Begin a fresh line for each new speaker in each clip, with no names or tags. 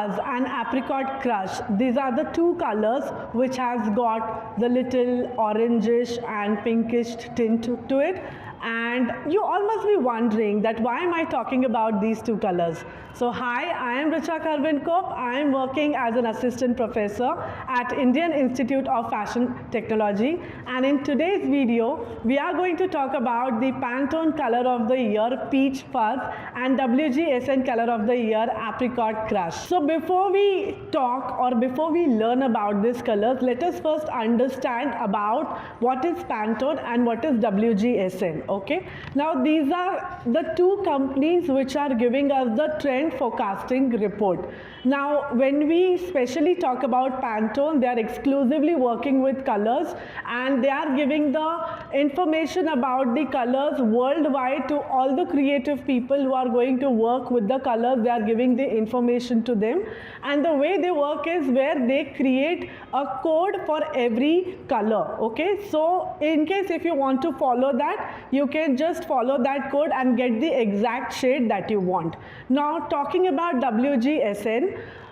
fuzz and apricot crush. These are the two colors which has got the little orangish and pinkish tint to it. And you all must be wondering that why am I talking about these two colors? So hi, I am Richa Karvinkop. I am working as an assistant professor at Indian Institute of Fashion Technology, and in today's video we are going to talk about the Pantone color of the year Peach Fuzz and WGSN color of the year Apricot Crush. So before we talk or before we learn about these colors, let us first understand about what is Pantone and what is WGSN. Okay, now these are the two companies which are giving us the trend forecasting report. Now when we specially talk about Pantone, they are exclusively working with colors and they are giving the information about the colors worldwide to all the creative people who are going to work with the colors. They are giving the information to them, and the way they work is where they create a code for every color. Okay, so in case if you want to follow that, you can just follow that code and get the exact shade that you want. Now talking about WGSN,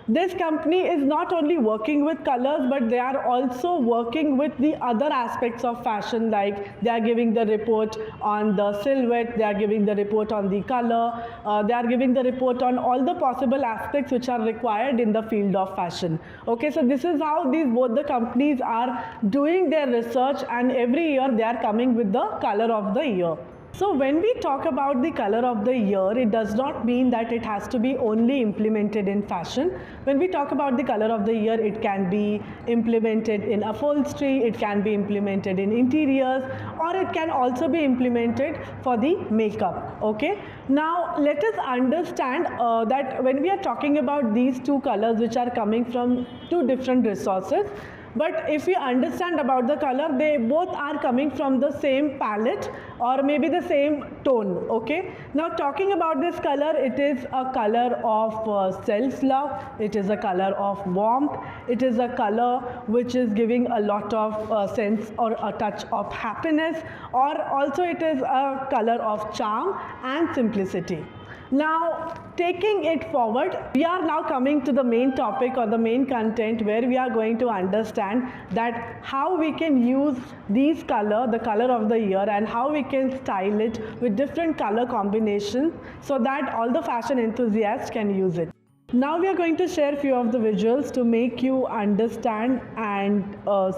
this company is not only working with colors, but they are also working with the other aspects of fashion, like they are giving the report on the silhouette, they are giving the report on the color, they are giving the report on all the possible aspects which are required in the field of fashion. Okay, so this is how both the companies are doing their research, and every year they are coming with the color of the year. So when we talk about the color of the year, it does not mean that it has to be only implemented in fashion. When we talk about the color of the year, it can be implemented in upholstery, it can be implemented in interiors, or it can also be implemented for the makeup. Okay, now let us understand that when we are talking about these two colors which are coming from two different resources, but if we understand about the color, they both are coming from the same palette or maybe the same tone. Okay, now talking about this color, it is a color of self-love, it is a color of warmth, it is a color which is giving a lot of sense or a touch of happiness, or also it is a color of charm and simplicity. Now taking it forward, we are now coming to the main topic or the main content, where we are going to understand that how we can use these color, the color of the year, and how we can style it with different color combinations so that all the fashion enthusiasts can use it. Now we are going to share few of the visuals to make you understand and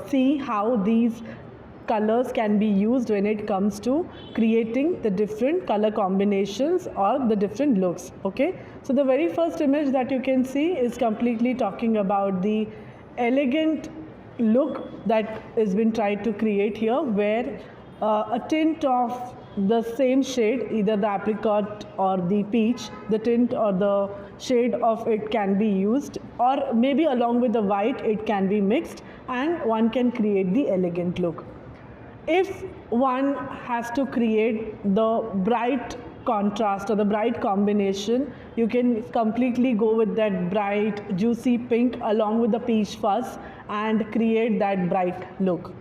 see how these colors can be used when it comes to creating the different color combinations or the different looks. Okay, so the very first image that you can see is completely talking about the elegant look that has been tried to create here, where a tint of the same shade, either the apricot or the peach, the tint or the shade of it can be used, or maybe along with the white it can be mixed, and one can create the elegant look. If one has to create the bright contrast or the bright combination, you can completely go with that bright juicy pink along with the peach fuzz and create that bright look.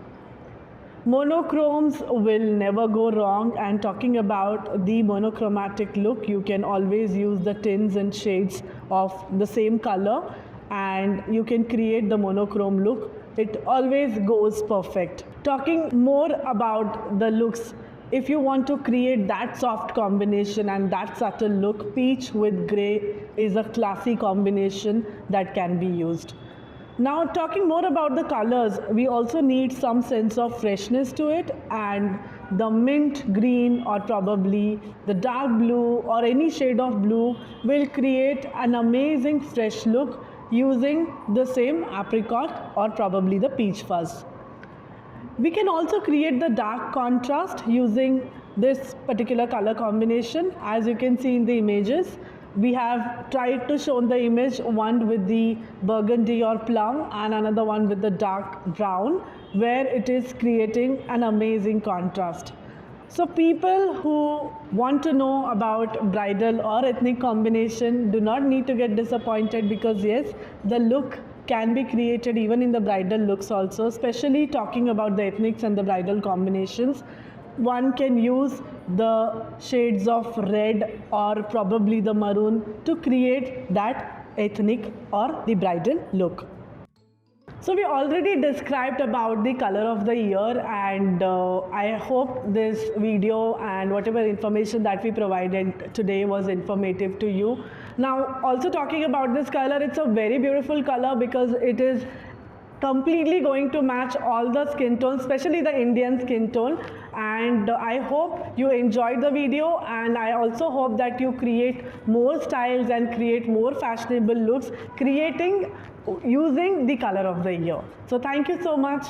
Monochromes will never go wrong, and talking about the monochromatic look, you can always use the tints and shades of the same color and you can create the monochrome look. It always goes perfect. Talking more about the looks, if you want to create that soft combination and that subtle look, peach with grey is a classy combination that can be used. Now talking more about the colors, we also need some sense of freshness to it, and the mint green or probably the dark blue or any shade of blue will create an amazing fresh look using the same apricot or probably the peach fuzz. We can also create the dark contrast using this particular color combination. As you can see in the images, we have tried to show the image, one with the burgundy or plum and another one with the dark brown, where it is creating an amazing contrast. So people who want to know about bridal or ethnic combination do not need to get disappointed, because yes, the look can be created even in the bridal looks also, especially talking about the ethnics and the bridal combinations. One can use the shades of red or probably the maroon to create that ethnic or the bridal look. So we already described about the color of the year, and I hope this video and whatever information that we provided today was informative to you. Now, also talking about this color, it's a very beautiful color because it is completely going to match all the skin tones, especially the Indian skin tone. And I hope you enjoyed the video, and I also hope that you create more styles and create more fashionable looks using the color of the year. So thank you so much.